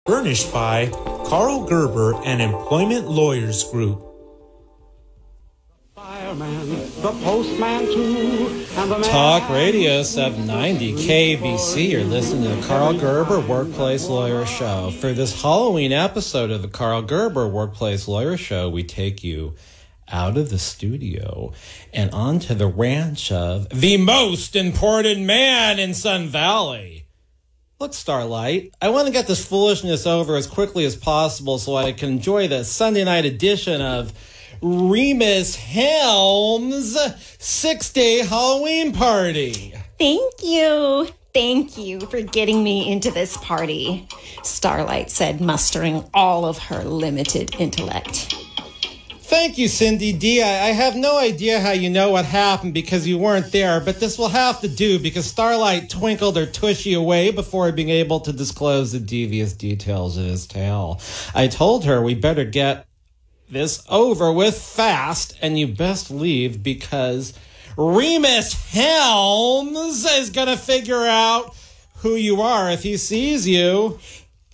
Furnished by Karl Gerber and Employment Lawyers Group. Fireman, the postman too, and the Talk Radio 790 KBC. You're listening to the Karl Gerber Workplace Lawyer Show. For this Halloween episode of the Karl Gerber Workplace Lawyer Show, we take you out of the studio and onto the ranch of the most important man in Sun Valley. Look, Starlight, I want to get this foolishness over as quickly as possible so I can enjoy the Sunday night edition of Rhemus Helms' 6-day Halloween party. Thank you. Thank you for getting me into this party, Starlight said, mustering all of her limited intellect. Thank you, Cindy D. I have no idea how you know what happened because you weren't there, but this will have to do because Starlight twinkled her tushy away before being able to disclose the devious details of his tale. I told her we better get this over with fast, and you best leave because Rhemus Helms is going to figure out who you are if he sees you.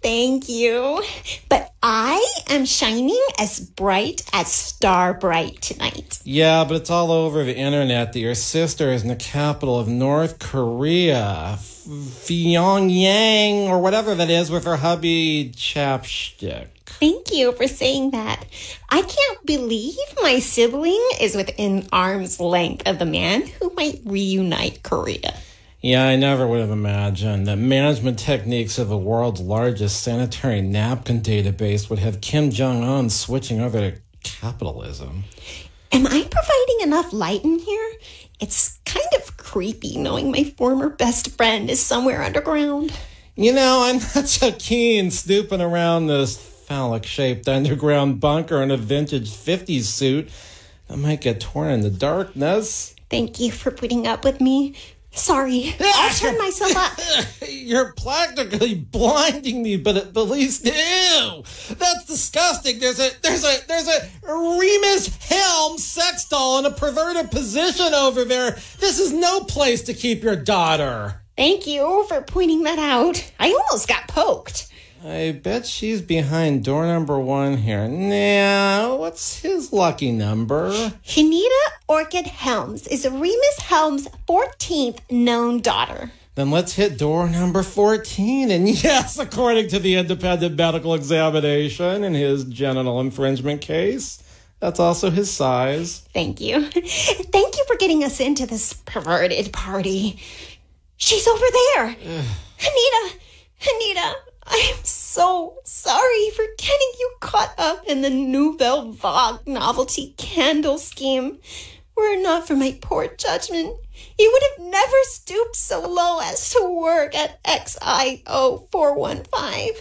Thank you. But I am shining as bright as Star Bright tonight. Yeah, but it's all over the internet that your sister is in the capital of North Korea, Pyongyang, or whatever that is, with her hubby Chapstick. Thank you for saying that. I can't believe my sibling is within arm's length of the man who might reunite Korea. Yeah, I never would have imagined that management techniques of the world's largest sanitary napkin database would have Kim Jong-un switching over to capitalism. Am I providing enough light in here? It's kind of creepy knowing my former best friend is somewhere underground. You know, I'm not so keen snooping around this phallic-shaped underground bunker in a vintage 50s suit that might get torn in the darkness. Thank you for putting up with me. Sorry, I'll turn myself up. You're practically blinding me, but at least ew. That's disgusting. There's a Rhemus Helms sex doll in a perverted position over there. This is no place to keep your daughter. Thank you for pointing that out. I almost got poked. I bet she's behind door number 1 here. Now, what's his lucky number? Hinita Orchid Helms is Rhemus Helms' 14th known daughter. Then let's hit door number 14. And yes, according to the independent medical examination in his genital infringement case, that's also his size. Thank you. Thank you for getting us into this perverted party. She's over there. Hinita. I am so sorry for getting you caught up in the Nouvelle Vague novelty candle scheme. Were it not for my poor judgment, you would have never stooped so low as to work at XIO 415.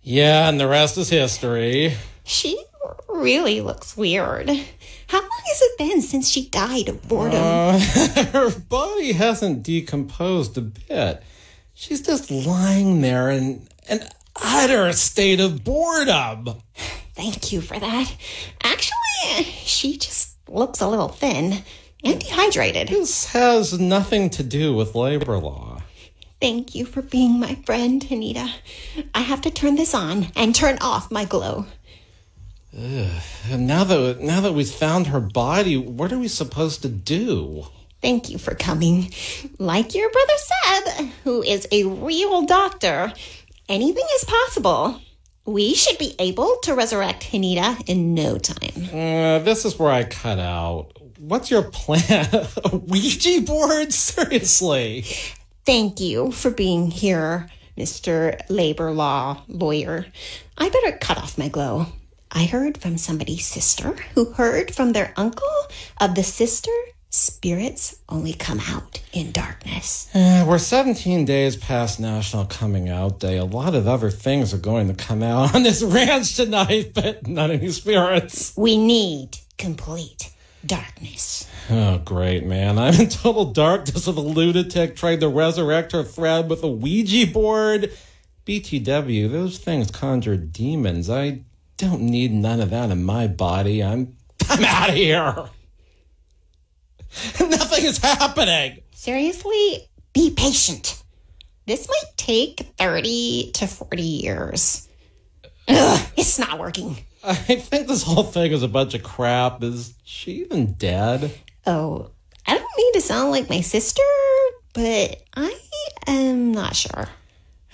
Yeah, and the rest is history. She really looks weird. How long has it been since she died of boredom? Her body hasn't decomposed a bit. She's just lying there in an utter state of boredom. Thank you for that. Actually, she just looks a little thin and dehydrated. This has nothing to do with labor law. Thank you for being my friend, Hinita. I have to turn this on and turn off my glow. Now that we've found her body, what are we supposed to do? Thank you for coming. Like your brother said, who is a real doctor, anything is possible. We should be able to resurrect Hinita in no time. This is where I cut out. What's your plan? A Ouija board? Seriously? Thank you for being here, Mr. Labor Law Lawyer. I better cut off my glow. I heard from somebody's sister who heard from their uncle of the sister. Spirits only come out in darkness. We're 17 days past National Coming Out Day. A lot of other things are going to come out on this ranch tonight, but not any spirits. We need complete darkness. Oh, great, man. I'm in total darkness of a lunatic trying to resurrect her friend with a Ouija board. BTW, those things conjure demons. I don't need none of that in my body. I'm out of here. Nothing is happening. Seriously, be patient. This might take 30 to 40 years. Ugh, it's not working. I think this whole thing is a bunch of crap. Is she even dead? Oh, I don't mean to sound like my sister, but I am not sure.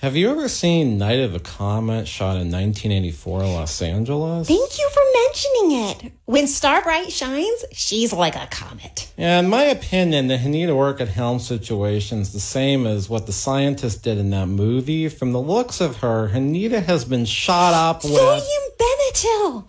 Have you ever seen Night of the Comet, shot in 1984 in Los Angeles? Thank you for mentioning it. When Starbright shines, she's like a comet. Yeah, in my opinion, the Hinita Orchid Helms situation is the same as what the scientist did in that movie. From the looks of her, Hinita has been shot up with... Sodium Benetyl!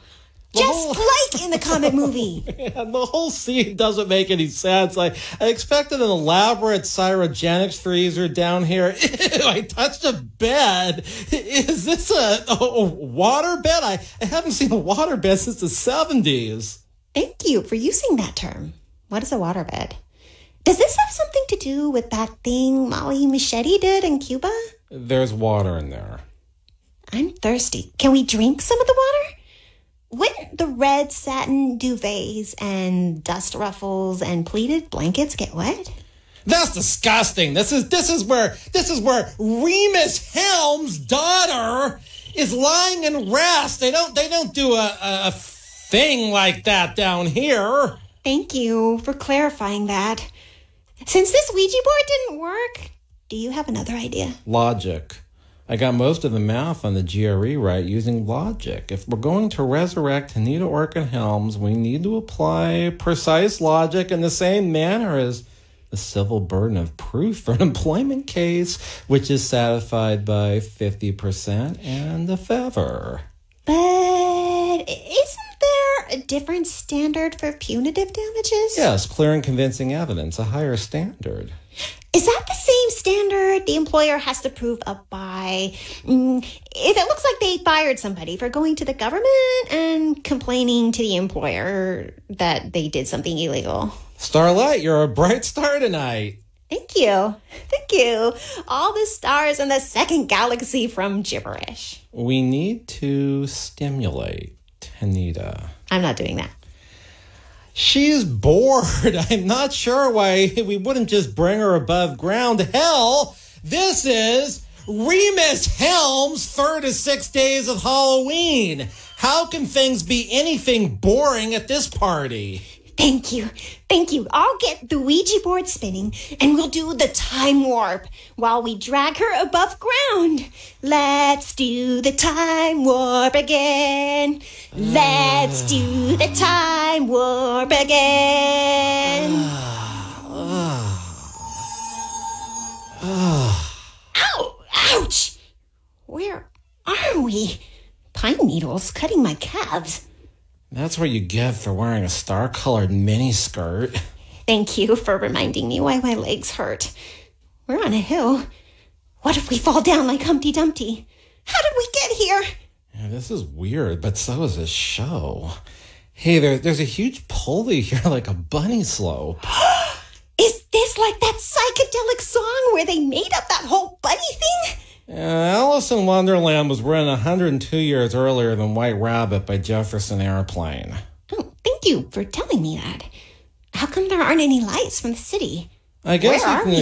Just like in the Comet movie. Yeah, the whole scene doesn't make any sense. I expected an elaborate cryogenics freezer down here. Ew, I touched a bed. Is this a water bed? I haven't seen a water bed since the 70s. Thank you for using that term. What is a waterbed? Does this have something to do with that thing Molly Machete did in Cuba? There's water in there. I'm thirsty. Can we drink some of the water? Wouldn't the red satin duvets and dust ruffles and pleated blankets get wet? That's disgusting. This is where Rhemus Helms' daughter is lying in rest. They don't do a thing like that down here. Thank you for clarifying that. Since this Ouija board didn't work, do you have another idea? Logic. I got most of the math on the GRE right using logic. If we're going to resurrect Hinita Orchid Helms, we need to apply precise logic in the same manner as the civil burden of proof for an employment case, which is satisfied by 50% and a favor. But isn't there a different standard for punitive damages? Yes, clear and convincing evidence, a higher standard. Is that the same standard the employer has to prove up by? If it looks like they fired somebody for going to the government and complaining to the employer that they did something illegal. Starlight, you're a bright star tonight. Thank you. Thank you. All the stars in the second galaxy from gibberish. We need to stimulate Hinita. I'm not doing that. She's bored. I'm not sure why we wouldn't just bring her above ground. Hell, this is Rhemus Helms' 3rd of 6 days of Halloween. How can things be anything boring at this party? Thank you. Thank you. I'll get the Ouija board spinning and we'll do the time warp while we drag her above ground. Let's do the time warp again. Let's do the time warp again. Ow! Ouch! Where are we? Pine needles cutting my calves. That's what you get for wearing a star-colored miniskirt. Thank you for reminding me why my legs hurt. We're on a hill. What if we fall down like Humpty Dumpty? How did we get here? Yeah, this is weird, but so is this show. Hey, there's a huge pulley here like a bunny slope. Is this like that psychedelic song where they made up that whole bunny thing? Alice in Wonderland was written 102 years earlier than White Rabbit by Jefferson Airplane. Oh, thank you for telling me that. How come there aren't any lights from the city? I guess Where are we?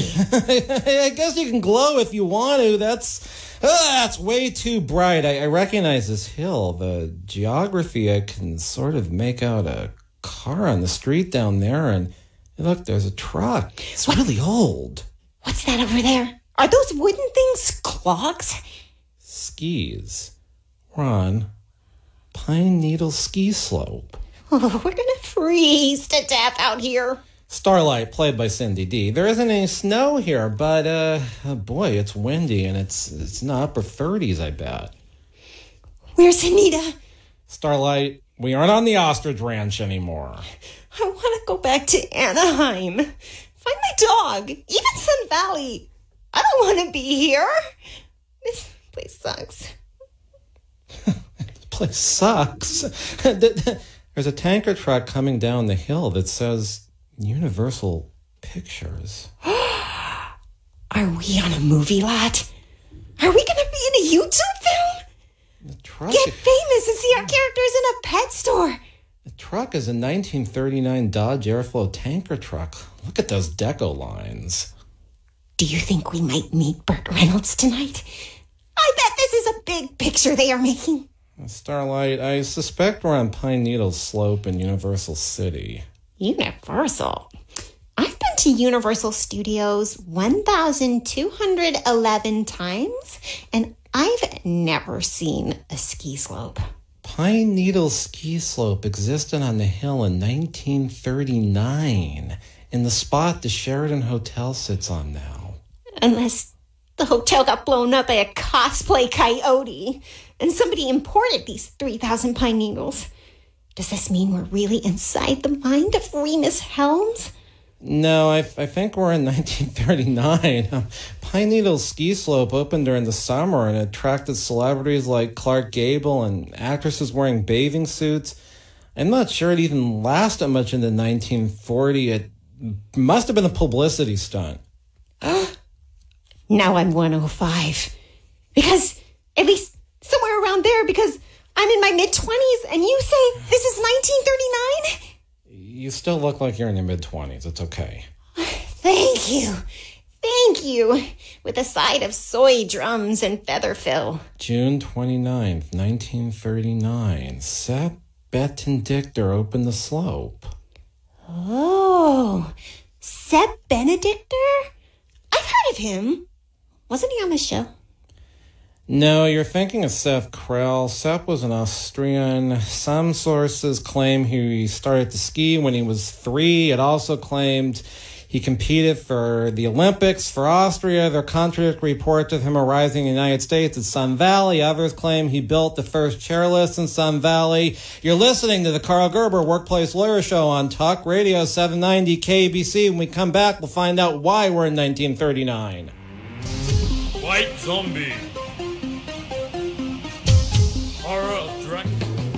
I guess you can glow if you want to. That's way too bright. I recognize this hill. The geography, I can sort of make out a car on the street down there. And look, there's a truck. It's really old. What's that over there? Are those wooden things clogs? Skis. We're on Pine Needle Ski Slope. Oh, we're gonna freeze to death out here. Starlight, played by Cindy D. There isn't any snow here, but boy, it's windy and it's in the upper 30s, I bet. Where's Hinita? Starlight, we aren't on the ostrich ranch anymore. I want to go back to Anaheim. Find my dog. Even Sun Valley. I don't want to be here. This place sucks. This place sucks. There's a tanker truck coming down the hill that says Universal Pictures. Are we on a movie lot? Are we going to be in a YouTube film? The truck, Get famous and see our characters in a pet store. The truck is a 1939 Dodge Airflow tanker truck. Look at those deco lines. Do you think we might meet Burt Reynolds tonight? I bet this is a big picture they are making. Starlight, I suspect we're on Pine Needle Slope in Universal City. Universal? I've been to Universal Studios 1,211 times, and I've never seen a ski slope. Pine Needle Ski Slope existed on the hill in 1939, in the spot the Sheraton Hotel sits on now. Unless the hotel got blown up by a cosplay coyote, and somebody imported these 3,000 pine needles. Does this mean we're really inside the mind of Rhemus Helms? No, I think we're in 1939. Pine Needle Ski Slope opened during the summer and attracted celebrities like Clark Gable and actresses wearing bathing suits. I'm not sure it even lasted much into 1940. It must have been a publicity stunt. Now I'm 105. Because, at least somewhere around there, because I'm in my mid-20s and you say this is 1939? You still look like you're in your mid-20s. It's okay. Thank you. Thank you. With a side of soy drums and feather fill. June 29th, 1939. Sepp Benedictor opened the slope. Oh, Sepp Benedictor? I've heard of him. Wasn't he on the show? No, you're thinking of Sepp Krell. Sepp was an Austrian. Some sources claim he started to ski when he was 3. It also claimed he competed for the Olympics for Austria. There are contradictory reports of him arriving in the United States at Sun Valley. Others claim he built the first chairlift in Sun Valley. You're listening to the Karl Gerber Workplace Lawyer Show on Talk Radio 790 KBC. When we come back, we'll find out why we're in 1939. White Zombie. Horror direct.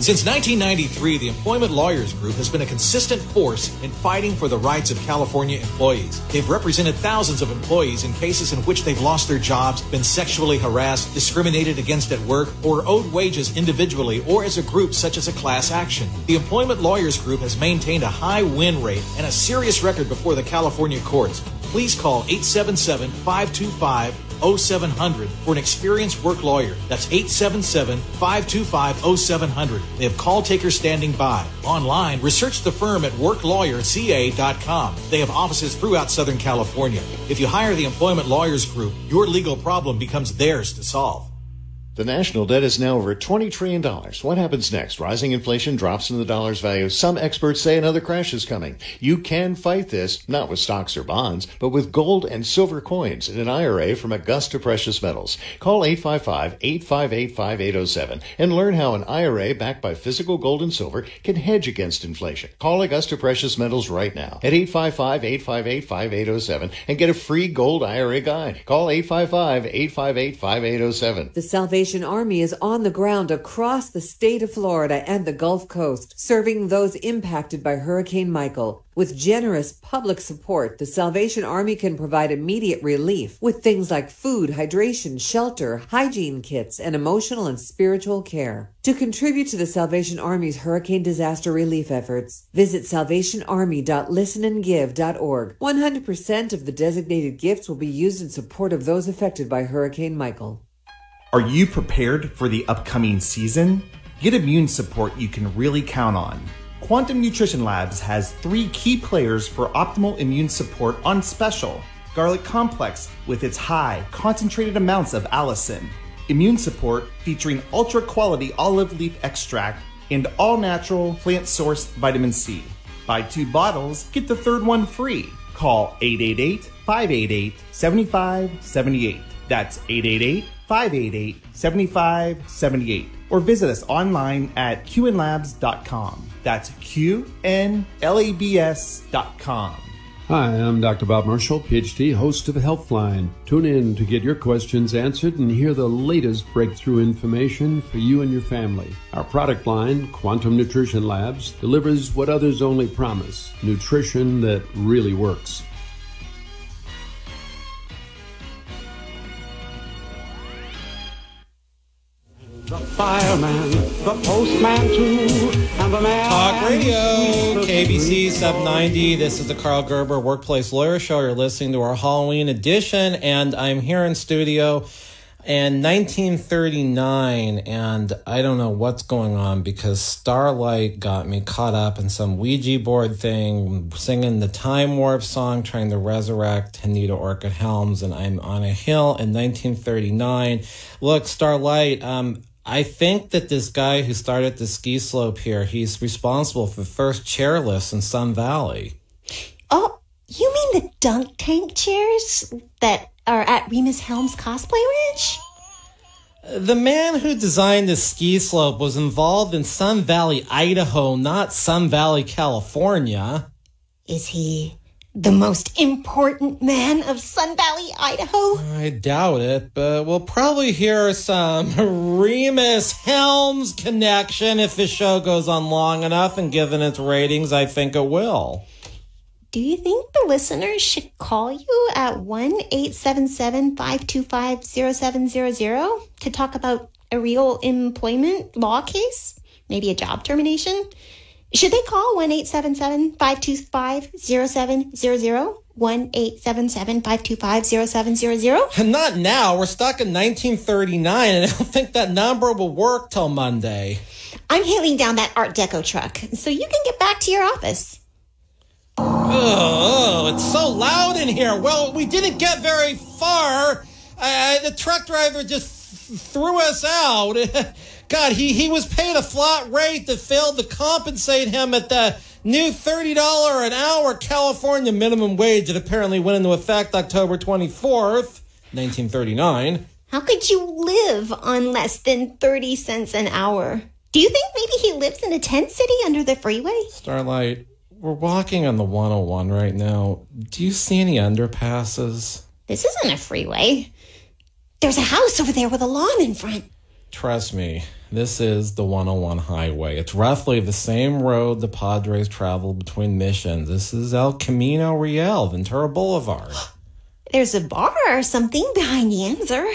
Since 1993, the Employment Lawyers Group has been a consistent force in fighting for the rights of California employees. They've represented thousands of employees in cases in which they've lost their jobs, been sexually harassed, discriminated against at work, or owed wages individually or as a group such as a class action. The Employment Lawyers Group has maintained a high win rate and a serious record before the California courts. Please call 877-525-0700 for an experienced work lawyer. That's 877-525-0700. They have call takers standing by. Online, research the firm at worklawyerca.com. They have offices throughout Southern California. If you hire the Employment Lawyers Group, your legal problem becomes theirs to solve. The national debt is now over $20 trillion. What happens next? Rising inflation, drops in the dollar's value. Some experts say another crash is coming. You can fight this, not with stocks or bonds, but with gold and silver coins in an IRA from Augusta Precious Metals. Call 855-858-5807 and learn how an IRA backed by physical gold and silver can hedge against inflation. Call Augusta Precious Metals right now at 855-858-5807 and get a free gold IRA guide. Call 855-858-5807. The Salvation Army is on the ground across the state of Florida and the Gulf Coast, serving those impacted by Hurricane Michael. With generous public support, the Salvation Army can provide immediate relief with things like food, hydration, shelter, hygiene kits, and emotional and spiritual care. To contribute to the Salvation Army's hurricane disaster relief efforts, visit salvationarmy.listenandgive.org. 100% of the designated gifts will be used in support of those affected by Hurricane Michael. Are you prepared for the upcoming season? Get immune support you can really count on. Quantum Nutrition Labs has 3 key players for optimal immune support on special. Garlic Complex with its high, concentrated amounts of allicin. Immune support featuring ultra-quality olive leaf extract and all-natural plant-sourced vitamin C. Buy 2 bottles, get the 3rd one free. Call 888-588-7578. That's 888-588-7578. Or visit us online at qnlabs.com. That's QNLABS.com. Hi, I'm Dr. Bob Marshall, PhD, host of Healthline. Tune in to get your questions answered and hear the latest breakthrough information for you and your family. Our product line, Quantum Nutrition Labs, delivers what others only promise, nutrition that really works. The fireman, the postman too, and the man... Talk Radio, KBC 790. This is the Karl Gerber Workplace Lawyer Show. You're listening to our Halloween edition, and I'm here in studio. And 1939, and I don't know what's going on because Starlight got me caught up in some Ouija board thing, singing the Time Warp song, trying to resurrect Hinita Orchid Helms, and I'm on a hill in 1939. Look, Starlight, I think that this guy who started the ski slope here, he's responsible for the first chairlifts in Sun Valley. Oh, you mean the dunk tank chairs that are at Rhemus Helms Cosplay Ranch? The man who designed the ski slope was involved in Sun Valley, Idaho, not Sun Valley, California. Is he the most important man of Sun Valley, Idaho? I doubt it, but we'll probably hear some Rhemus Helms connection if the show goes on long enough, and given its ratings, I think it will. Do you think the listeners should call you at 1-877-525-0700 to talk about a real employment law case? Maybe a job termination? Should they call 1-877-525-0700? 1-877-525-0700? Not now. We're stuck in 1939, and I don't think that number will work till Monday. I'm hailing down that Art Deco truck, so you can get back to your office. Oh, it's so loud in here. Well, we didn't get very far. The truck driver just threw us out. God, he was paid a flat rate that failed to compensate him at the new $30 an hour California minimum wage that apparently went into effect October 24th, 1939. How could you live on less than 30 cents an hour? Do you think maybe he lives in a tent city under the freeway? Starlight, we're walking on the 101 right now. Do you see any underpasses? This isn't a freeway. There's a house over there with a lawn in front. Trust me, this is the 101 highway. It's roughly the same road the Padres travel between missions. This is El Camino Real, Ventura Boulevard. There's a bar or something behind the answer.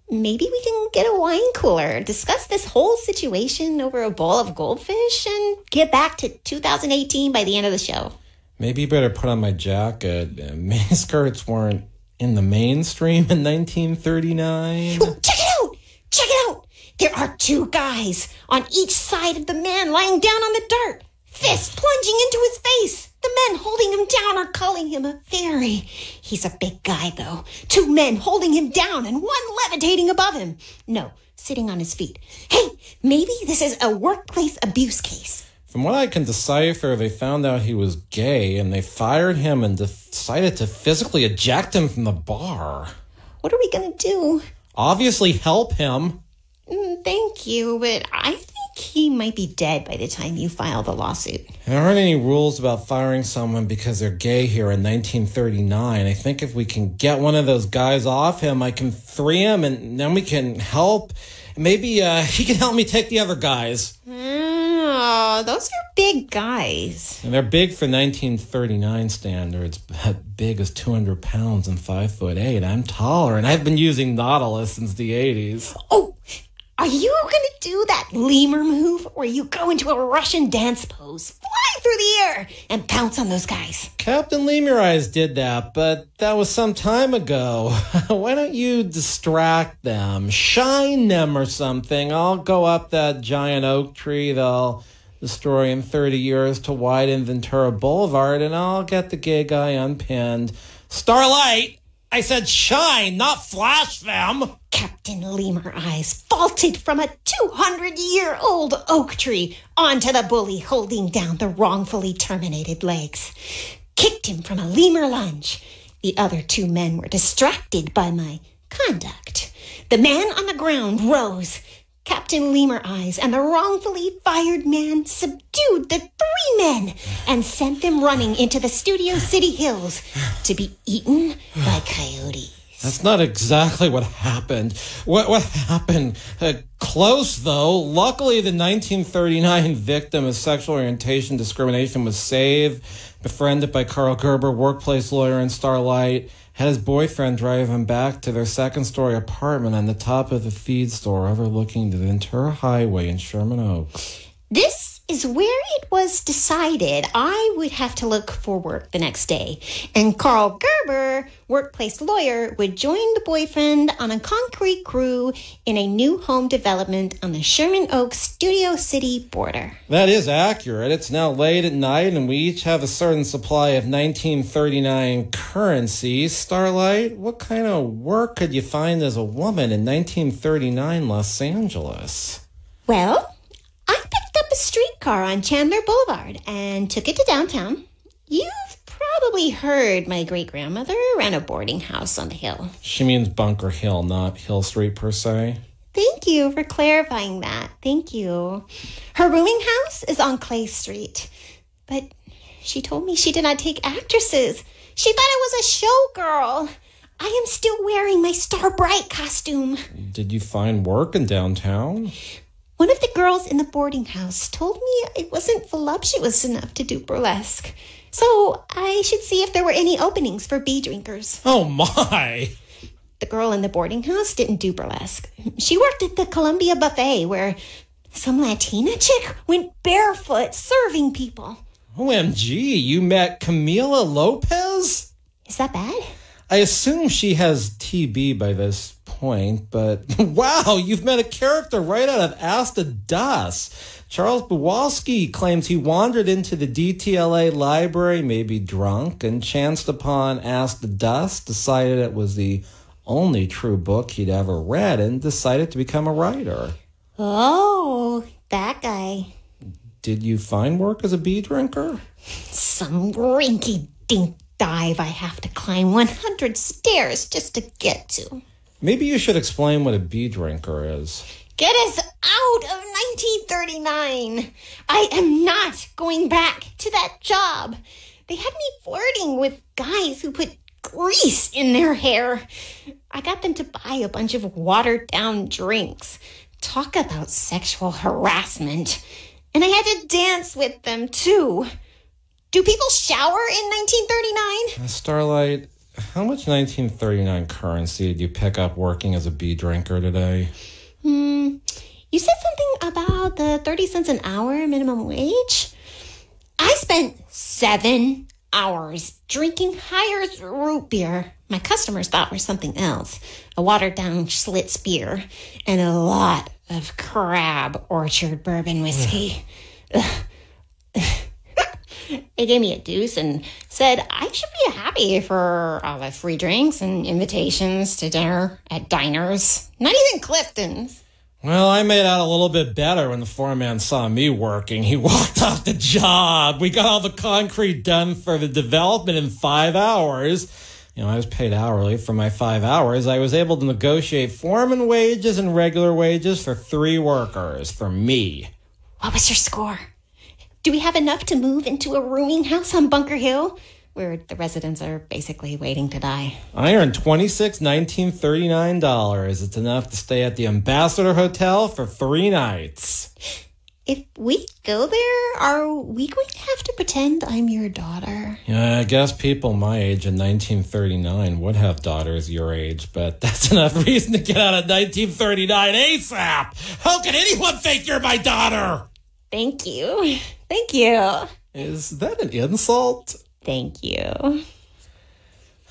Maybe we can get a wine cooler, discuss this whole situation over a bowl of goldfish, and get back to 2018 by the end of the show. Maybe you better put on my jacket. Miniskirts weren't in the mainstream in 1939. Ooh, check it out! Check it out! There are two guys on each side of the man lying down on the dirt, fists plunging into his face. The men holding him down are calling him a fairy. He's a big guy, though. Two men holding him down and one levitating above him. No, sitting on his feet. Hey, maybe this is a workplace abuse case. From what I can decipher, they found out he was gay, and they fired him and decided to physically eject him from the bar. What are we going to do? Obviously help him. Thank you, but I think he might be dead by the time you file the lawsuit. There aren't any rules about firing someone because they're gay here in 1939. I think if we can get one of those guys off him, I can free him, and then we can help. Maybe he can help me take the other guys. Oh, those are big guys. And they're big for 1939 standards. Big as 200 pounds and 5'8". I'm taller, and I've been using Nautilus since the 80s. Oh, are you going to do that lemur move where you go into a Russian dance pose, fly through the air, and pounce on those guys? Captain Lemur Eyes did that, but that was some time ago. Why don't you distract them? Shine them or something. I'll go up that giant oak tree they'll destroy in 30 years to widen Ventura Boulevard, and I'll get the gay guy unpinned. Starlight! I said shine, not flash them. Captain Lemur Eyes vaulted from a 200-year-old oak tree onto the bully holding down the wrongfully terminated legs. Kicked him from a lemur lunge. The other two men were distracted by my conduct. The man on the ground rose. Captain Lemur Eyes and the wrongfully fired man subdued the three men and sent them running into the Studio City hills to be eaten by coyotes. That's not exactly what happened. What happened? Close, though. Luckily, the 1939 victim of sexual orientation discrimination was saved, befriended by Karl Gerber, workplace lawyer in Star Light, had his boyfriend drive him back to their second-story apartment on the top of the feed store overlooking the Ventura Highway in Sherman Oaks. This is where it was decided I would have to look for work the next day. And Karl Gerber, workplace lawyer, would join the boyfriend on a concrete crew in a new home development on the Sherman Oaks Studio City border. That is accurate. It's now late at night, and we each have a certain supply of 1939 currency. Starlight, what kind of work could you find as a woman in 1939 Los Angeles? Well, I picked up a streetcar on Chandler Boulevard and took it to downtown. You've probably heard my great-grandmother ran a boarding house on the hill. She means Bunker Hill, not Hill Street per se. Thank you for clarifying that. Thank you. Her rooming house is on Clay Street. But she told me she did not take actresses. She thought I was a showgirl. I am still wearing my Star Bright costume. Did you find work in downtown? One of the girls in the boarding house told me I wasn't voluptuous enough to do burlesque. So I should see if there were any openings for bee drinkers. Oh, my! The girl in the boarding house didn't do burlesque. She worked at the Columbia Buffet where some Latina chick went barefoot serving people. OMG, you met Camila Lopez? Is that bad? I assume she has TB by this point, but wow, you've met a character right out of Ask the Dust. Charles Bukowski claims he wandered into the DTLA library, maybe drunk, and chanced upon Ask the Dust, decided it was the only true book he'd ever read, and decided to become a writer. Oh, that guy. Did you find work as a bee drinker? Some rinky-dink dive I have to climb 100 stairs just to get to. Maybe you should explain what a bee drinker is. Get us out of 1939. I am not going back to that job. They had me flirting with guys who put grease in their hair. I got them to buy a bunch of watered-down drinks. Talk about sexual harassment. And I had to dance with them, too. Do people shower in 1939? Starlight, how much 1939 currency did you pick up working as a bee drinker today? You said something about the 30 cents an hour minimum wage? I spent 7 hours drinking Hires root beer my customers thought were something else. A watered-down Schlitz beer and a lot of Crab Orchard bourbon whiskey. They gave me a deuce and said I should be happy for all the free drinks and invitations to dinner at diners. Not even Clifton's. Well, I made out a little bit better when the foreman saw me working. He walked off the job. We got all the concrete done for the development in 5 hours. You know, I was paid hourly for my 5 hours. I was able to negotiate foreman wages and regular wages for 3 workers, for me. What was your score? Do we have enough to move into a rooming house on Bunker Hill, where the residents are basically waiting to die? I earned $1939. It's enough to stay at the Ambassador Hotel for 3 nights. If we go there, are we going to have to pretend I'm your daughter? Yeah, I guess people my age in 1939 would have daughters your age, but that's enough reason to get out of 1939 ASAP! How can anyone think you're my daughter? Thank you. Thank you. Is that an insult? Thank you.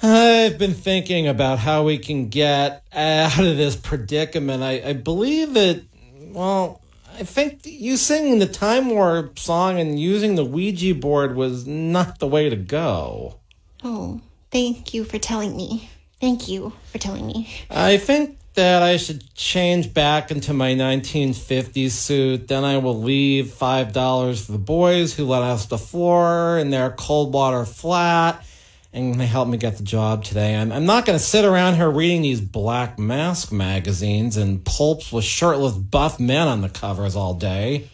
I've been thinking about how we can get out of this predicament. I believe that, well, I think you singing the Time Warp song and using the Ouija board was not the way to go. Oh, thank you for telling me. Thank you for telling me. I think that I should change back into my 1950s suit. Then I will leave $5 for the boys who let us the floor in their cold water flat. And they helped me get the job today. I'm not going to sit around here reading these Black Mask magazines and pulps with shirtless buff men on the covers all day.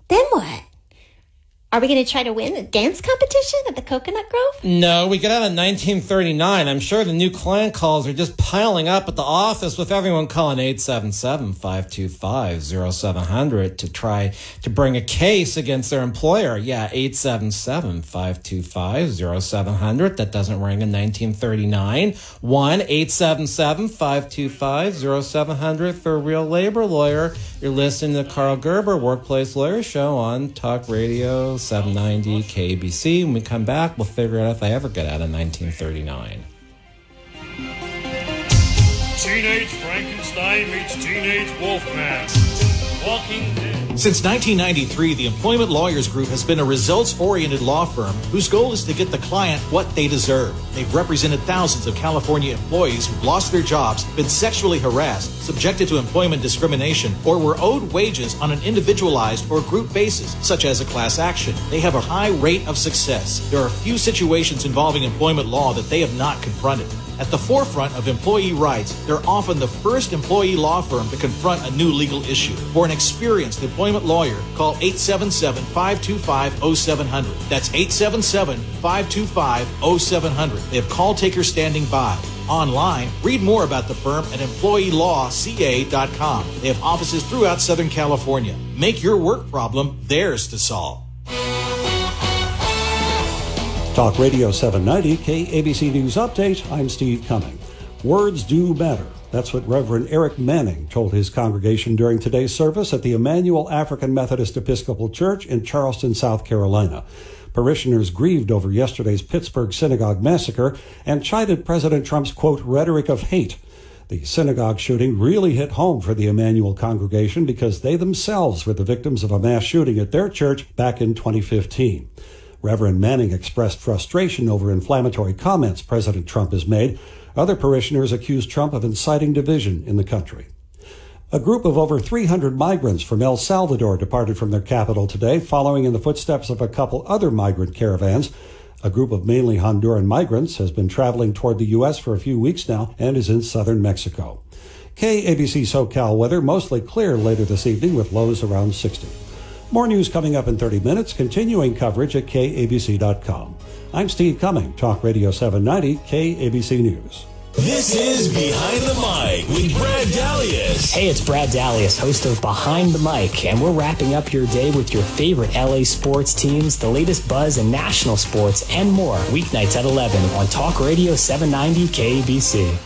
Then what? Are we going to try to win a dance competition at the Coconut Grove? No, we got out in 1939. I'm sure the new client calls are just piling up at the office with everyone calling 877-525-0700 to try to bring a case against their employer. Yeah, 877-525-0700. That doesn't ring in 1939. 1-877-525-0700 for a real labor lawyer. You're listening to the Karl Gerber Workplace Lawyer Show on Talk Radio 790 KBC. When we come back, we'll figure out if I ever get out of 1939. Teenage Frankenstein meets Teenage Wolfman. Walking Dead. Since 1993, the Employment Lawyers Group has been a results-oriented law firm whose goal is to get the client what they deserve. They've represented thousands of California employees who've lost their jobs, been sexually harassed, subjected to employment discrimination, or were owed wages on an individualized or group basis, such as a class action. They have a high rate of success. There are few situations involving employment law that they have not confronted. At the forefront of employee rights, they're often the first employee law firm to confront a new legal issue. For an experienced employment lawyer, call 877-525-0700. That's 877-525-0700. They have call takers standing by. Online, read more about the firm at employeelawca.com. They have offices throughout Southern California. Make your work problem theirs to solve. Talk Radio 790, KABC News Update. I'm Steve Cumming. Words do matter. That's what Reverend Eric Manning told his congregation during today's service at the Emmanuel African Methodist Episcopal Church in Charleston, South Carolina. Parishioners grieved over yesterday's Pittsburgh synagogue massacre and chided President Trump's, quote, rhetoric of hate. The synagogue shooting really hit home for the Emmanuel congregation because they themselves were the victims of a mass shooting at their church back in 2015. Reverend Manning expressed frustration over inflammatory comments President Trump has made. Other parishioners accused Trump of inciting division in the country. A group of over 300 migrants from El Salvador departed from their capital today, following in the footsteps of a couple other migrant caravans. A group of mainly Honduran migrants has been traveling toward the U.S. for a few weeks now and is in southern Mexico. KABC SoCal weather, mostly clear later this evening with lows around 60. More news coming up in 30 minutes, continuing coverage at KABC.com. I'm Steve Cumming, Talk Radio 790, KABC News. This is Behind the Mic with Brad Dalius. Hey, it's Brad Dalius, host of Behind the Mic, and we're wrapping up your day with your favorite LA sports teams, the latest buzz in national sports, and more. Weeknights at 11 on Talk Radio 790 KABC.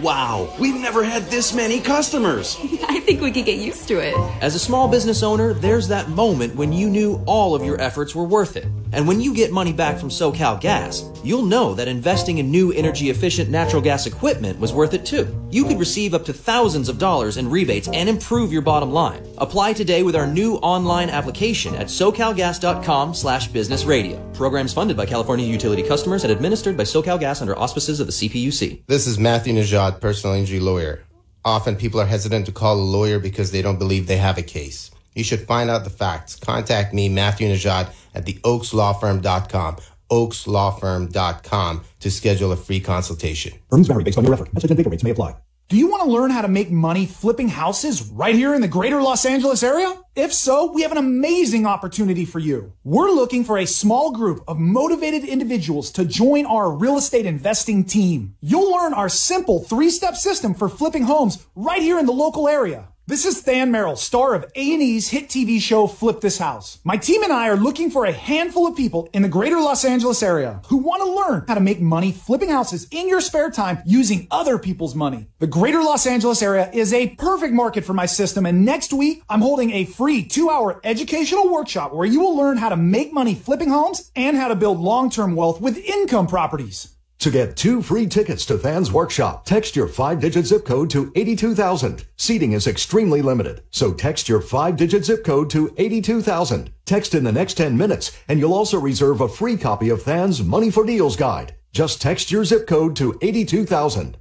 Wow, we've never had this many customers. I think we could get used to it. As a small business owner, there's that moment when you knew all of your efforts were worth it. And when you get money back from SoCal Gas, you'll know that investing in new energy-efficient natural gas equipment was worth it too. You could receive up to thousands of dollars in rebates and improve your bottom line. Apply today with our new online application at socalgas.com/businessradio. Programs funded by California utility customers and administered by SoCal Gas under auspices of the CPUC. This is Matthew Najad, personal injury lawyer. Often people are hesitant to call a lawyer because they don't believe they have a case. You should find out the facts. Contact me, Matthew Najad, at the oakslawfirm.com, oakslawfirm.com, to schedule a free consultation. Earnings vary based on your effort. Message and data rates may apply. Do you want to learn how to make money flipping houses right here in the greater Los Angeles area? If so, we have an amazing opportunity for you. We're looking for a small group of motivated individuals to join our real estate investing team. You'll learn our simple 3-step system for flipping homes right here in the local area. This is Than Merrill, star of A&E's hit TV show Flip This House. My team and I are looking for a handful of people in the greater Los Angeles area who want to learn how to make money flipping houses in your spare time using other people's money. The greater Los Angeles area is a perfect market for my system, and next week I'm holding a free 2-hour educational workshop where you will learn how to make money flipping homes and how to build long-term wealth with income properties. To get 2 free tickets to Than's workshop, text your 5-digit zip code to 82,000. Seating is extremely limited, so text your 5-digit zip code to 82,000. Text in the next 10 minutes, and you'll also reserve a free copy of Than's Money for Deals guide. Just text your zip code to 82,000.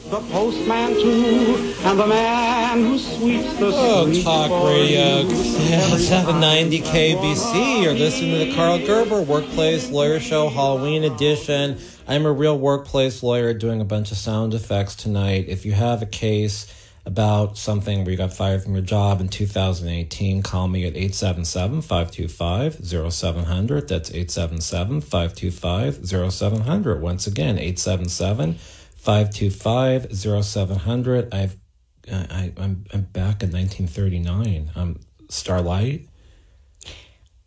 The postman too, and the man who sweeps the street. Talk Radio 790 KBC. You're listening to the Karl Gerber Workplace Lawyer Show Halloween edition. I'm a real workplace lawyer doing a bunch of sound effects tonight. If you have a case about something where you got fired from your job in 2018, call me at 877-525-0700. That's 877-525-0700. Once again, 877-525-0700. I'm back in 1939. Starlight.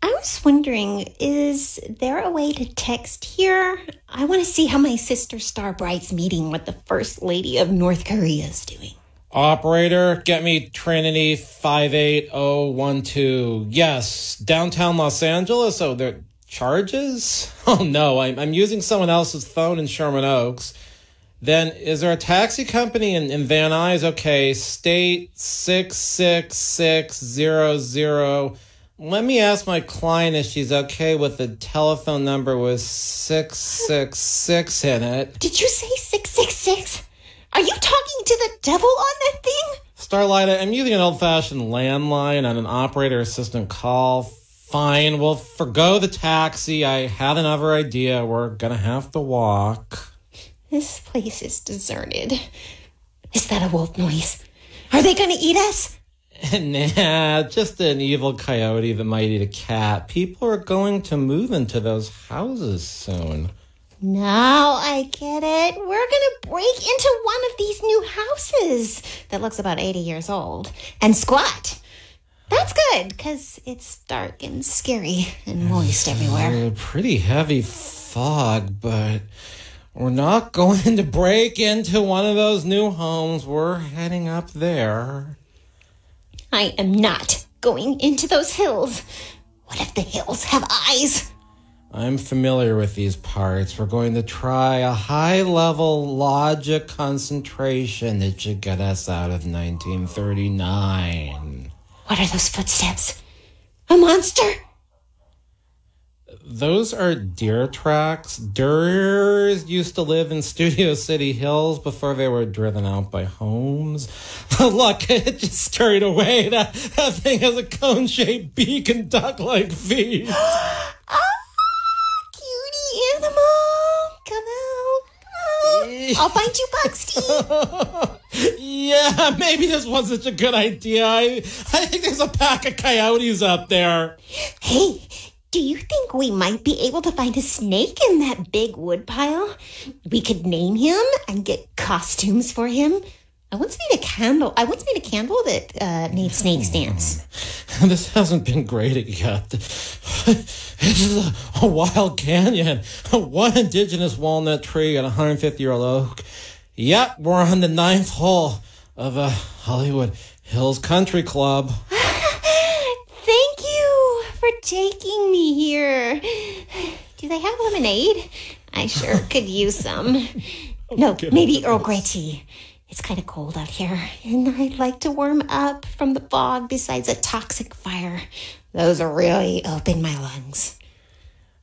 I was wondering, is there a way to text here? I want to see how my sister Starbright's meeting with the First Lady of North Korea is doing. Operator, get me Trinity 58012. Yes, downtown Los Angeles. Oh, there charges? Oh, no, I'm using someone else's phone in Sherman Oaks. Then, is there a taxi company in Van Nuys? Okay, state 66600. Let me ask my client if she's okay with the telephone number with 666 in it. Did you say 666? Are you talking to the devil on that thing? Starlight, I'm using an old-fashioned landline on an operator assistant call. Fine, we'll forgo the taxi. I had another idea. We're gonna have to walk. This place is deserted. Is that a wolf noise? Are they gonna eat us? Nah, just an evil coyote that might eat a cat. People are going to move into those houses soon. Now I get it. We're gonna break into one of these new houses that looks about 80 years old and squat. That's good, because it's dark and scary and moist everywhere. Pretty heavy fog, but we're not going to break into one of those new homes. We're heading up there. I am not going into those hills. What if the hills have eyes? I'm familiar with these parts. We're going to try a high-level logic concentration that should get us out of 1939. What are those footsteps? A monster? Those are deer tracks. Deers used to live in Studio City Hills before they were driven out by homes. Look, it just scurried away. That thing has a cone-shaped beak and duck-like feet. Cutie animal. Come out. I'll find you bugs, Steve. Yeah, maybe this wasn't such a good idea. I think there's a pack of coyotes up there. Hey, do you think we might be able to find a snake in that big wood pile? We could name him and get costumes for him. I once made a candle that made snakes dance. This hasn't been graded yet. This is a wild canyon. One indigenous walnut tree and a 150-year-old oak. Yep, we're on the 9th hole of a Hollywood Hills Country Club. Thank you for taking me here. Do they have lemonade? I sure could use some. No, maybe Earl Grey tea. It's kind of cold out here, and I'd like to warm up from the fog besides a toxic fire. Those really open my lungs.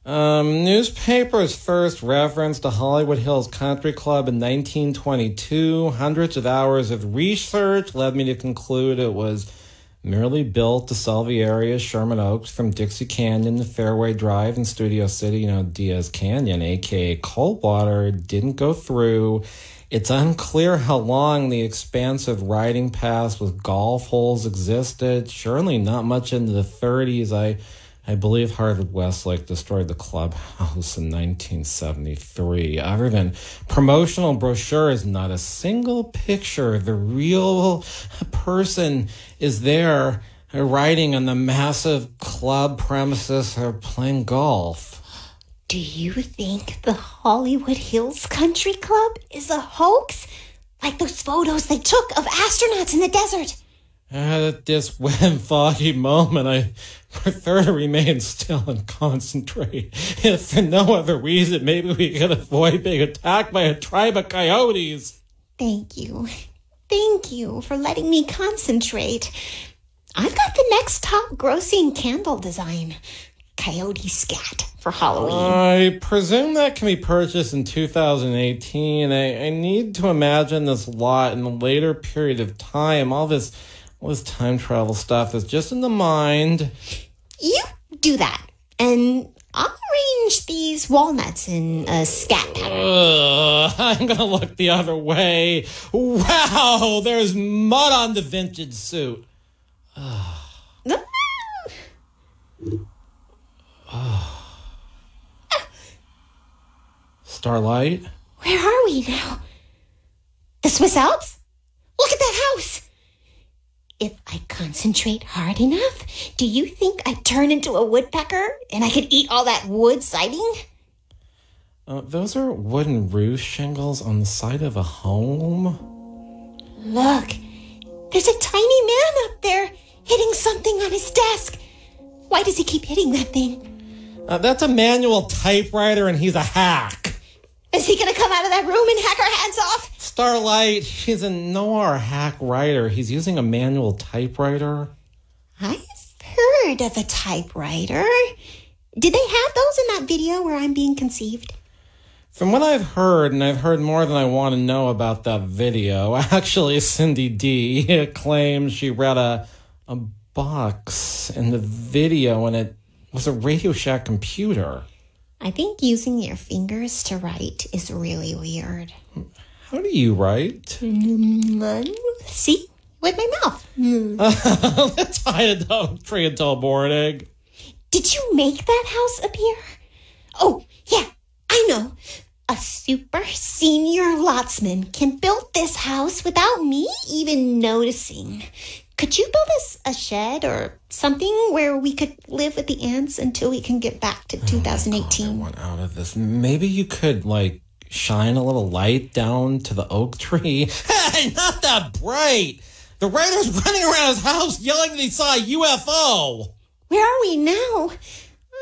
Newspapers first referenced the Hollywood Hills Country Club in 1922. Hundreds of hours of research led me to conclude it was merely built to sell the area's Sherman Oaks from Dixie Canyon to Fairway Drive in Studio City. Diaz Canyon, a.k.a. Coldwater, didn't go through. It's unclear how long the expansive riding paths with golf holes existed. Surely not much into the 30s. I believe Harvard Westlake destroyed the clubhouse in 1973. Other than promotional brochures, not a single picture of the real person is there riding on the massive club premises or playing golf. Do you think the Hollywood Hills Country Club is a hoax? Like those photos they took of astronauts in the desert? At this wet and foggy moment, I prefer to remain still and concentrate. If for no other reason, maybe we could avoid being attacked by a tribe of coyotes. Thank you. Thank you for letting me concentrate. I've got the next top grossing candle design. Coyote scat for Halloween. I presume that can be purchased in 2018. I need to imagine this lot in a later period of time. All this time travel stuff is just in the mind. You do that, and I'll arrange arranged these walnuts in a scat pattern. I'm gonna look the other way. Wow, there's mud on the vintage suit. Starlight? Where are we now? The Swiss Alps? Look at that house! If I concentrate hard enough, do you think I'd turn into a woodpecker and I could eat all that wood siding? Those are wooden roof shingles on the side of a home. Look, there's a tiny man up there hitting something on his desk. Why does he keep hitting that thing? That's a manual typewriter and he's a hack. Is he going to come out of that room and hack our heads off? Starlight, he's a Noir hack writer. He's using a manual typewriter. I've heard of a typewriter. Did they have those in that video where I'm being conceived? From what I've heard, and I've heard more than I want to know about that video, actually Cindy D claims she read a box in the video and it was a Radio Shack computer. I think using your fingers to write is really weird. How do you write? See? With my mouth. Let's hide a tree until morning. Did you make that house appear? Oh, yeah, I know. A super senior lotsman can build this house without me even noticing. Could you build us a shed or something where we could live with the ants until we can get back to 2018? I want out of this. Maybe you could, shine a little light down to the oak tree. Hey, not that bright! The writer's running around his house yelling that he saw a UFO! Where are we now?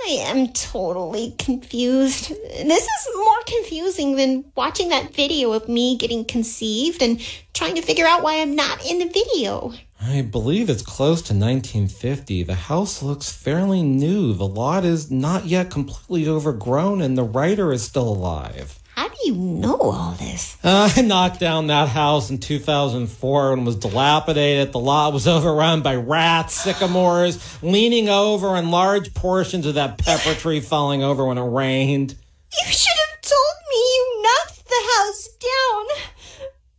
I am totally confused. This is more confusing than watching that video of me getting conceived and trying to figure out why I'm not in the video. I believe it's close to 1950. The house looks fairly new. The lot is not yet completely overgrown, and the writer is still alive. How do you know all this? I knocked down that house in 2004 and was dilapidated. The lot was overrun by rats, sycamores, leaning over, and large portions of that pepper tree falling over when it rained. You should have told me you knocked the house down.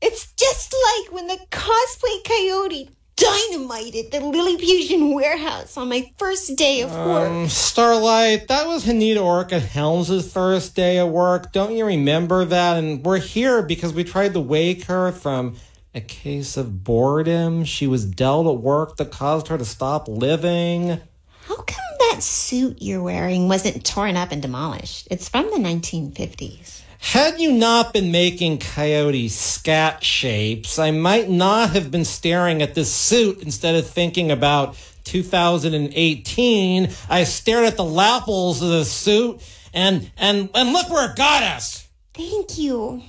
It's just like when the cosplay coyote dynamited the Lilliputian warehouse on my first day of work. Starlight, that was Hinita Orchid Helms' first day of work. Don't you remember that? And we're here because we tried to wake her from a case of boredom she was dealt at work that caused her to stop living. How come that suit you're wearing wasn't torn up and demolished? It's from the 1950s. Had you not been making coyote scat shapes, I might not have been staring at this suit instead of thinking about 2018. I stared at the lapels of the suit, and look where it got us. Thank you.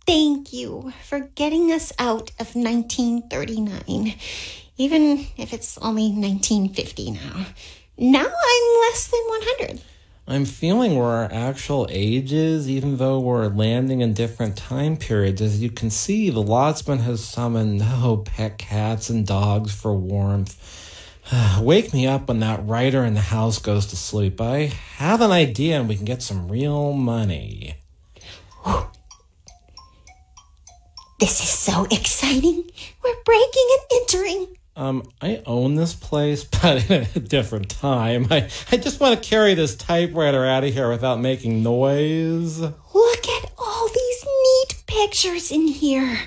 Thank you for getting us out of 1939, even if it's only 1950 now. Now I'm less than 100. I'm feeling we're our actual ages, even though we're landing in different time periods. As you can see, the lotsman has summoned pet cats and dogs for warmth. Wake me up when that writer in the house goes to sleep. I have an idea and we can get some real money. This is so exciting. We're breaking and entering. I own this place, but at a different time. I just want to carry this typewriter out of here without making noise. Look at all these neat pictures in here.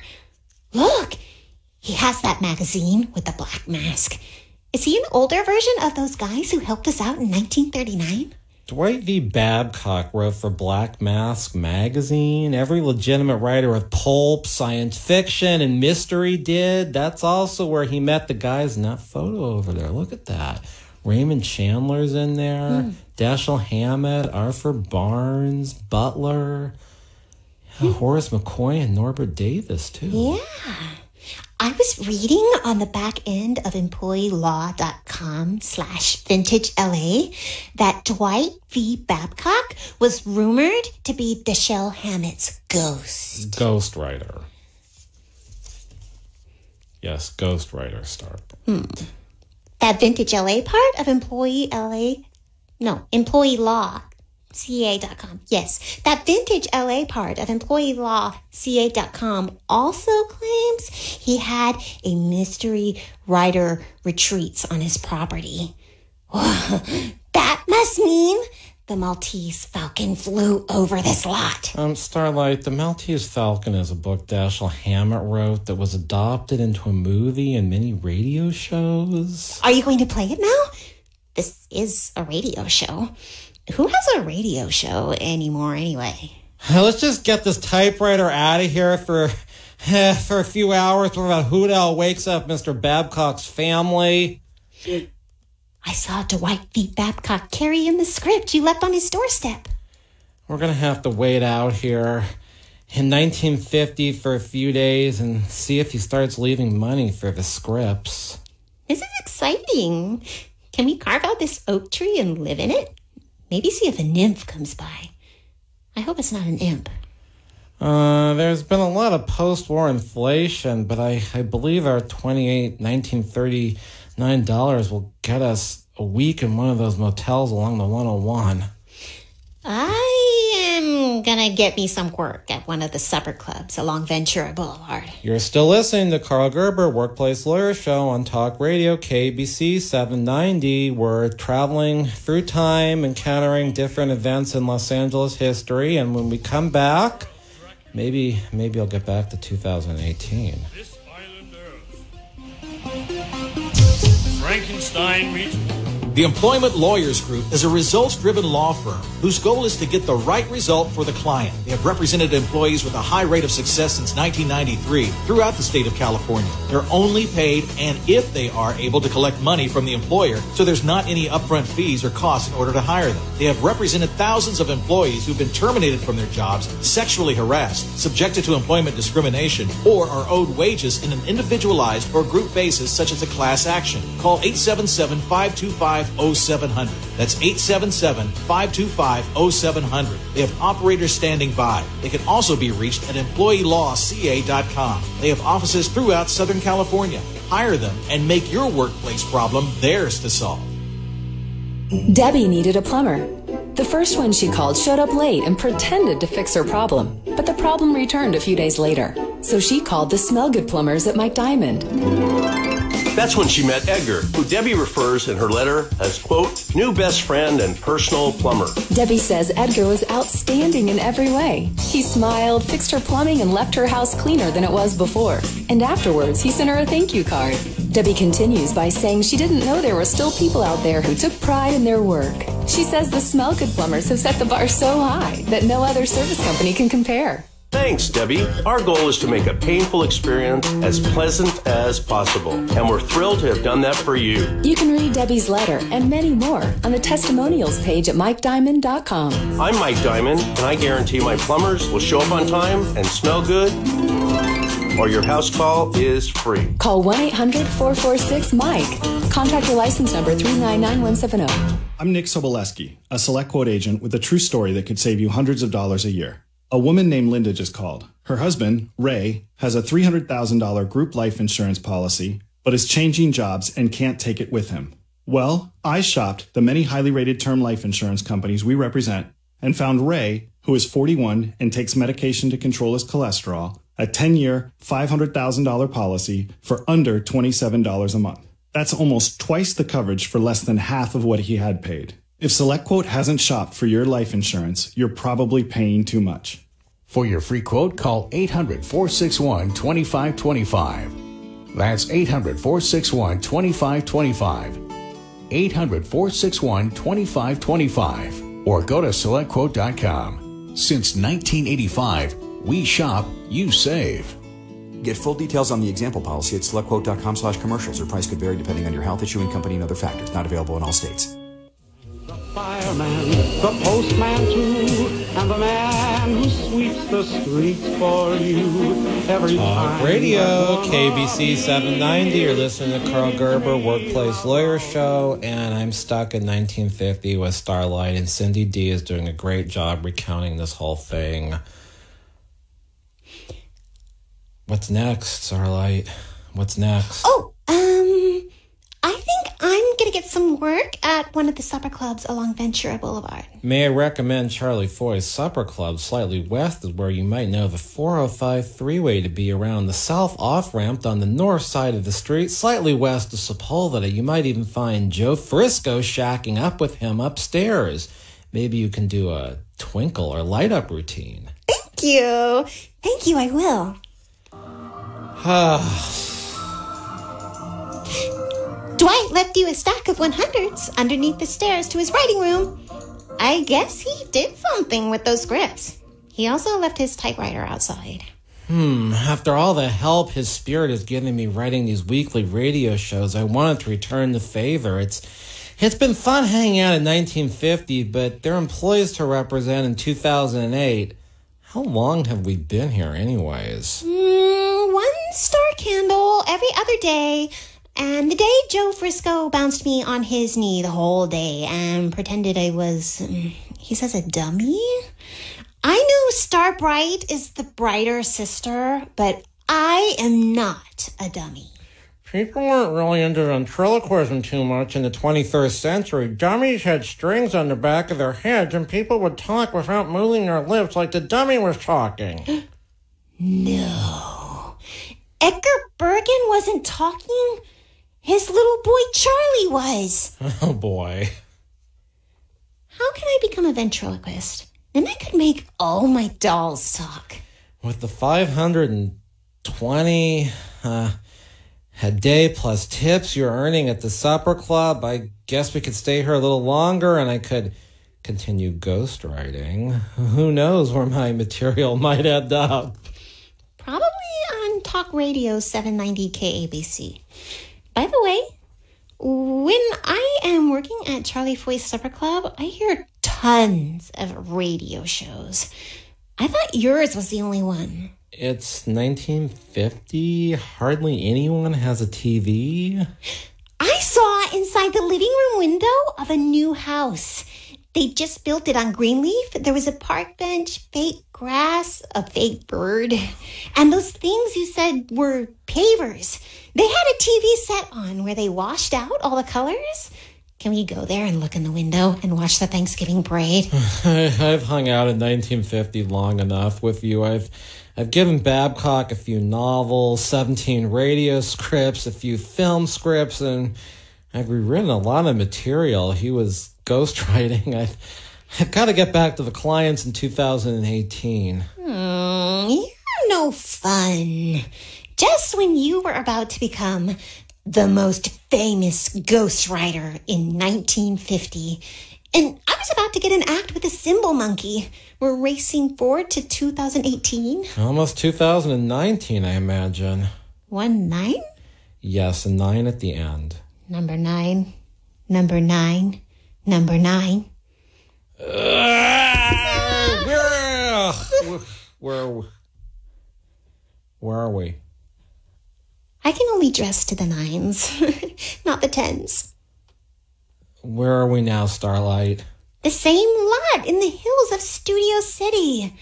Look, he has that magazine with the black mask. Is he an older version of those guys who helped us out in 1939? Dwight V. Babcock wrote for Black Mask magazine. Every legitimate writer of pulp, science fiction, and mystery did. That's also where he met the guys in that photo over there. Look at that. Raymond Chandler's in there. Dashiell Hammett, Arthur Barnes, Butler, Horace McCoy, and Norbert Davis, too. Yeah. I was reading on the back end of employeelaw.com/vintage-LA that Dwight V. Babcock was rumored to be Dashiell Hammett's ghost. Ghostwriter. Yes, ghostwriter star. That Vintage LA part of Employee Law CA.com. Yes, that vintage LA part of employee law CA.com also claims he had a mystery writer retreats on his property. That must mean the Maltese Falcon flew over this lot. Starlight, the Maltese Falcon is a book Dashiell Hammett wrote that was adopted into a movie and many radio shows. Are you going to play it now? This is a radio show. Who has a radio show anymore anyway? Let's just get this typewriter out of here for a few hours before who the hell wakes up Mr. Babcock's family. I saw Dwight V. Babcock carry in the script you left on his doorstep. We're going to have to wait out here in 1950 for a few days and see if he starts leaving money for the scripts. This is exciting. Can we carve out this oak tree and live in it? Maybe see if a nymph comes by. I hope it's not an imp. There's been a lot of post-war inflation, but I believe our $1939 will get us a week in one of those motels along the 101. I am gonna get me some work at one of the supper clubs along Ventura Boulevard. You're still listening to Karl Gerber, Workplace Lawyer Show on Talk Radio, KBC 790. We're traveling through time, encountering different events in Los Angeles history, and when we come back, maybe I'll get back to 2018. This island Earth. Frankenstein meets... The Employment Lawyers Group is a results-driven law firm whose goal is to get the right result for the client. They have represented employees with a high rate of success since 1993 throughout the state of California. They're only paid and if they are able to collect money from the employer, so there's not any upfront fees or costs in order to hire them. They have represented thousands of employees who've been terminated from their jobs, sexually harassed, subjected to employment discrimination, or are owed wages in an individualized or group basis such as a class action. Call 877-525-0700. That's 877-525-0700. They have operators standing by. They can also be reached at employeelawca.com. They have offices throughout Southern California. Hire them and make your workplace problem theirs to solve. Debbie needed a plumber. The first one she called showed up late and pretended to fix her problem, but the problem returned a few days later. So she called the Smell Good Plumbers at Mike Diamond. That's when she met Edgar, who Debbie refers in her letter as, quote, new best friend and personal plumber. Debbie says Edgar was outstanding in every way. He smiled, fixed her plumbing, and left her house cleaner than it was before. And afterwards, he sent her a thank you card. Debbie continues by saying she didn't know there were still people out there who took pride in their work. She says the Smell Good Plumbers have set the bar so high that no other service company can compare. Thanks, Debbie. Our goal is to make a painful experience as pleasant as possible, and we're thrilled to have done that for you. You can read Debbie's letter and many more on the testimonials page at MikeDiamond.com. I'm Mike Diamond, and I guarantee my plumbers will show up on time and smell good, or your house call is free. Call 1-800-446-MIKE. Contractor license number 399170. I'm Nick Soboleski, a Select Quote agent with a true story that could save you hundreds of dollars a year. A woman named Linda just called. Her husband, Ray, has a $300,000 group life insurance policy, but is changing jobs and can't take it with him. Well, I shopped the many highly rated term life insurance companies we represent and found Ray, who is 41 and takes medication to control his cholesterol, a 10-year, $500,000 policy for under $27 a month. That's almost twice the coverage for less than half of what he had paid. If SelectQuote hasn't shopped for your life insurance, you're probably paying too much. For your free quote, call 800-461-2525. That's 800-461-2525. 800-461-2525. Or go to SelectQuote.com. Since 1985, we shop, you save. Get full details on the example policy at SelectQuote.com/commercials. Or price could vary depending on your health, issuing company, and other factors. Not available in all states. Fireman, the postman too, and the man who sweeps the streets for you every Talk time. Radio, KBC 790. You're listening to Karl Gerber, Workplace Lawyer Show, and I'm stuck in 1950 with Starlight, and Cindy D is doing a great job recounting this whole thing. What's next, Starlight? What's next? I think I'm gonna get some work at one of the supper clubs along Ventura Boulevard. May I recommend Charlie Foy's Supper Club slightly west is where you might know the 405 freeway to be around the south off-ramp on the north side of the street, slightly west of Sepulveda. You might even find Joe Frisco shacking up with him upstairs. Maybe you can do a twinkle or light-up routine. Thank you. Thank you, I will. Dwight left you a stack of 100s underneath the stairs to his writing room. I guess he did something with those scripts. He also left his typewriter outside. After all the help his spirit has given me writing these weekly radio shows, I wanted to return the favor. It's been fun hanging out in 1950, but there are employees to represent in 2008. How long have we been here anyways? 1 star candle every other day. And the day Joe Frisco bounced me on his knee the whole day and pretended I was, he says, a dummy? I know Star Bright is the brighter sister, but I am not a dummy. People weren't really into ventriloquism too much in the 21st century. Dummies had strings on the back of their heads, and people would talk without moving their lips like the dummy was talking. No. Edgar Bergen wasn't talking. His little boy Charley was. Oh, boy. How can I become a ventriloquist? Then I could make all my dolls talk. With the 520 a day plus tips you're earning at the supper club, I guess we could stay here a little longer and I could continue ghostwriting. Who knows where my material might end up? Probably on Talk Radio 790 KABC. By the way, when I am working at Charlie Foy's Supper Club, I hear tons of radio shows. I thought yours was the only one. It's 1950. Hardly anyone has a TV. I saw inside the living room window of a new house. They just built it on Greenleaf. There was a park bench, fake grass, a fake bird, and those things you said were pavers. They had a TV set on where they washed out all the colors. Can we go there and look in the window and watch the Thanksgiving parade? I've hung out in 1950 long enough with you. I've given Babcock a few novels, 17 radio scripts, a few film scripts, and I've rewritten a lot of material. He was ghostwriting. I've got to get back to the clients in 2018. You're no fun. Just when you were about to become the most famous ghostwriter in 1950, and I was about to get an act with a cymbal monkey. We're racing forward to 2018. Almost 2019, I imagine. 9? Yes, a 9 at the end. Number 9. Number 9. Number 9. Where are we? I can only dress to the 9s, not the 10s. Where are we now, Starlight? The same lot in the hills of Studio City.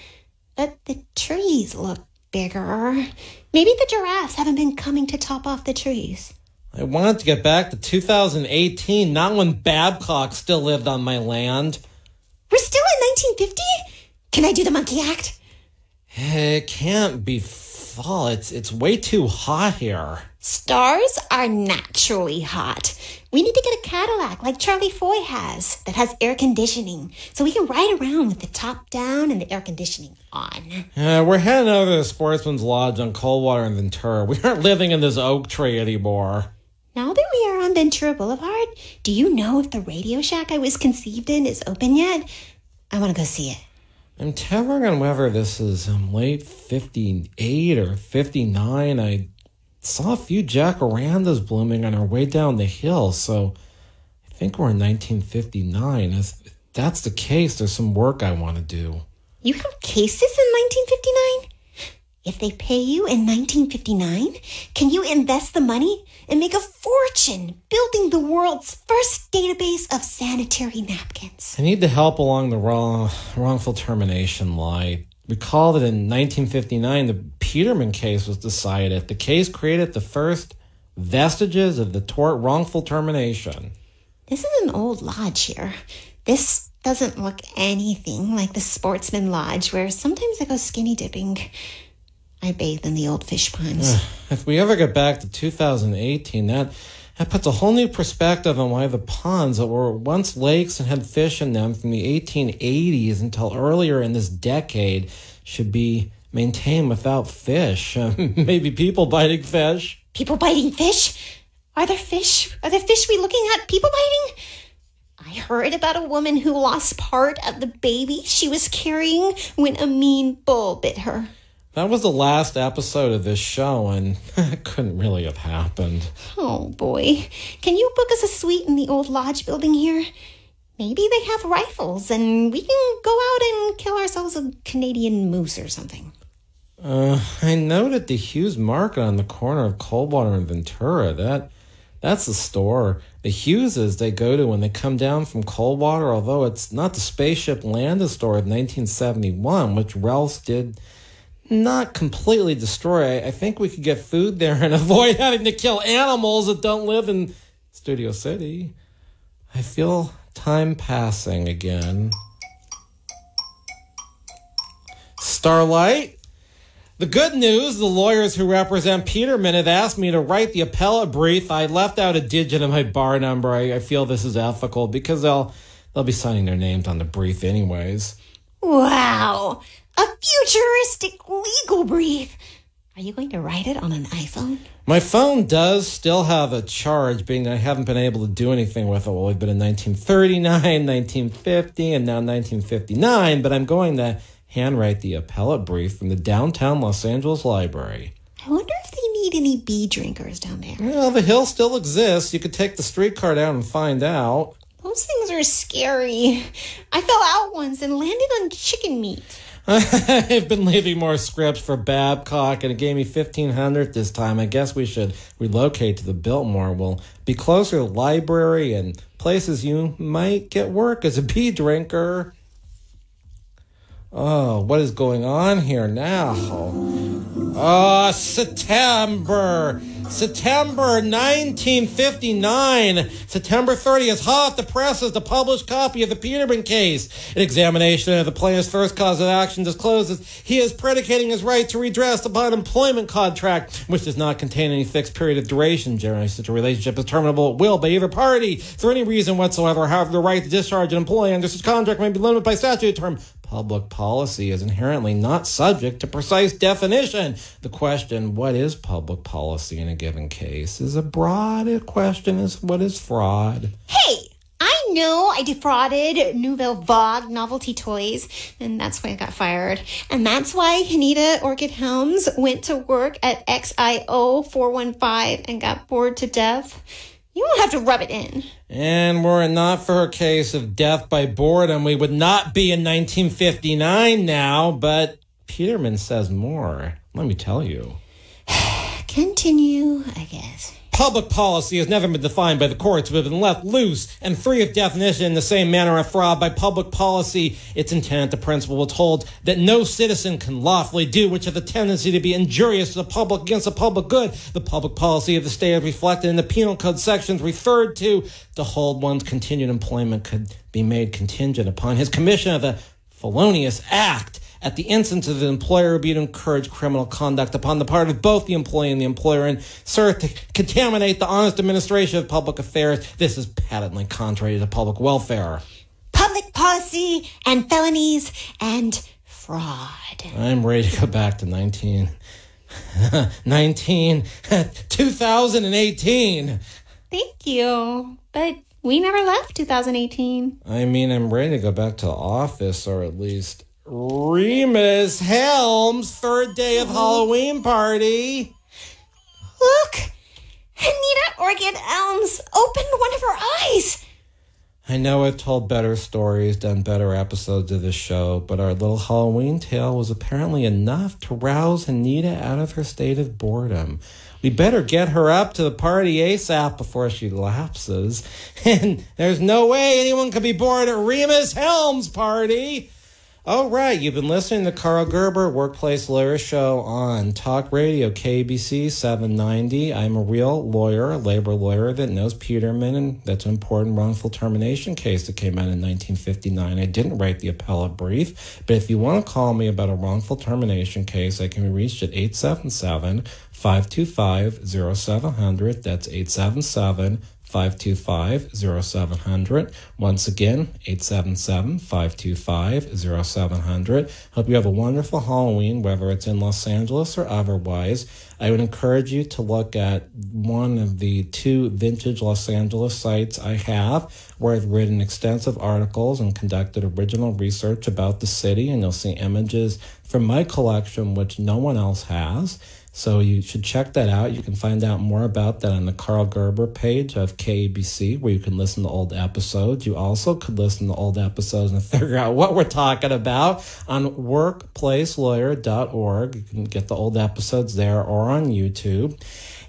But the trees look bigger. Maybe the giraffes haven't been coming to top off the trees. I wanted to get back to 2018, not when Babcock still lived on my land. We're still in 1950? Can I do the monkey act? It can't be fall. It's way too hot here. Stars are naturally hot. We need to get a Cadillac like Charlie Foy has that has air conditioning so we can ride around with the top down and the air conditioning on. We're heading over to the Sportsman's Lodge on Coldwater and Ventura. We aren't living in this oak tree anymore. Now that we are on Ventura Boulevard, do you know if the radio shack I was conceived in is open yet? I want to go see it. I'm teetering on whether this is late 58 or 59. I saw a few jacarandas blooming on our way down the hill, so I think we're in 1959. If that's the case, there's some work I want to do. You have cases in 1959? If they pay you in 1959, can you invest the money and make a fortune building the world's first database of sanitary napkins? I need the help along the wrongful termination line. Recall that in 1959, the Petermann case was decided. The case created the first vestiges of the tort wrongful termination. This is an old lodge here. This doesn't look anything like the Sportsman Lodge, where sometimes I go skinny dipping. I bathe in the old fish ponds. If we ever get back to 2018, that puts a whole new perspective on why the ponds that were once lakes and had fish in them from the 1880s until earlier in this decade should be maintained without fish. Maybe people biting fish. People biting fish? Are there fish? Are there fish we looking at people biting? I heard about a woman who lost part of the baby she was carrying when a mean bull bit her. That was the last episode of this show, and it couldn't really have happened. Oh, boy. Can you book us a suite in the old lodge building here? Maybe they have rifles, and we can go out and kill ourselves a Canadian moose or something. I noted the Hughes Market on the corner of Coldwater and Ventura. That's the store the Hugheses they go to when they come down from Coldwater, although it's not the Spaceship Landing store of 1971, which Ralphs did not completely destroy. I think we could get food there and avoid having to kill animals that don't live in Studio City. I feel time passing again. Starlight? The good news, the lawyers who represent Petermann have asked me to write the appellate brief. I left out a digit of my bar number. I feel this is ethical because they'll be signing their names on the brief anyways. Wow! A futuristic legal brief. Are you going to write it on an iPhone? My phone does still have a charge, being that I haven't been able to do anything with it. Well, we've been in 1939, 1950, and now 1959, but I'm going to handwrite the appellate brief from the downtown Los Angeles library. I wonder if they need any bee drinkers down there. Well, the hill still exists. You could take the streetcar down and find out. Those things are scary. I fell out once and landed on chicken meat. I've been leaving more scripts for Babcock, and it gave me $1,500 this time. I guess we should relocate to the Biltmore. We'll be closer to the library and places you might get work as a bee drinker. Oh, what is going on here now? Oh, September 1959. September 30th, hot off the presses, the published copy of the Petermann case. An examination of the plaintiff's first cause of action discloses he is predicating his right to redress upon employment contract, which does not contain any fixed period of duration. Generally, such a relationship is terminable at will by either party for any reason whatsoever. However, the right to discharge an employee under such contract may be limited by statute. The term public policy is inherently not subject to precise definition. The question, what is public policy in a given case, is a broad question as what is fraud. Hey, I know I defrauded Nouvelle Vague novelty toys, and that's why I got fired. And that's why Hinita Orchid Helms went to work at XIO 415 and got bored to death. You don't have to rub it in. And were it not for her case of death by boredom, we would not be in 1959 now, but Petermann says more. Let me tell you. Continue, I guess. Public policy has never been defined by the courts, but has been left loose and free of definition in the same manner as fraud. By public policy, its intent, the principle will hold that no citizen can lawfully do which has a tendency to be injurious to the public against the public good. The public policy of the state is reflected in the penal code sections referred to hold one's continued employment could be made contingent upon his commission of the felonious act. At the instance of the employer, would be to encourage criminal conduct upon the part of both the employee and the employer, and serve to contaminate the honest administration of public affairs. This is patently contrary to public welfare. Public policy and felonies and fraud. I'm ready to go back to 2018. Thank you, but we never left 2018. I mean, I'm ready to go back to the office, or at least Rhemus Helms' third day of Halloween party. Look! Hinita Orchid Helms opened one of her eyes. I know I've told better stories, done better episodes of this show, but our little Halloween tale was apparently enough to rouse Hinita out of her state of boredom. We better get her up to the party ASAP before she lapses. And there's no way anyone could be bored at Rhemus Helms' party. All right, you've been listening to Karl Gerber, Workplace Lawyer Show on Talk Radio, KBC 790. I'm a real lawyer, a labor lawyer that knows Petermann, and that's an important wrongful termination case that came out in 1959. I didn't write the appellate brief, but if you want to call me about a wrongful termination case, I can be reached at 877-525-0700. That's 877-525-0700. Once again, 877-525-0700. Hope you have a wonderful Halloween, whether it's in Los Angeles or otherwise. I would encourage you to look at one of the 2 vintage Los Angeles sites I have, where I've written extensive articles and conducted original research about the city, and you'll see images from my collection, which no one else has. So you should check that out. You can find out more about that on the Karl Gerber page of KABC, where you can listen to old episodes. You also could listen to old episodes and figure out what we're talking about on workplacelawyer.org. You can get the old episodes there or on YouTube.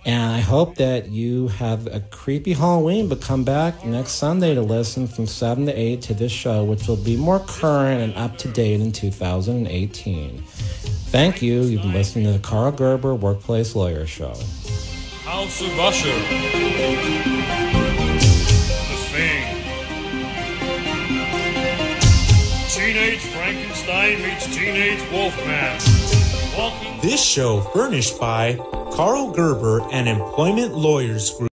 And I hope that you have a creepy Halloween, but come back next Sunday to listen from 7 to 8 to this show, which will be more current and up-to-date in 2018. Thank you. You've been listening to the Karl Gerber Workplace Lawyer Show. House of Usher. The Thing. Teenage Frankenstein meets Teenage Wolfman. This show furnished by Karl Gerber and Employment Lawyers Group.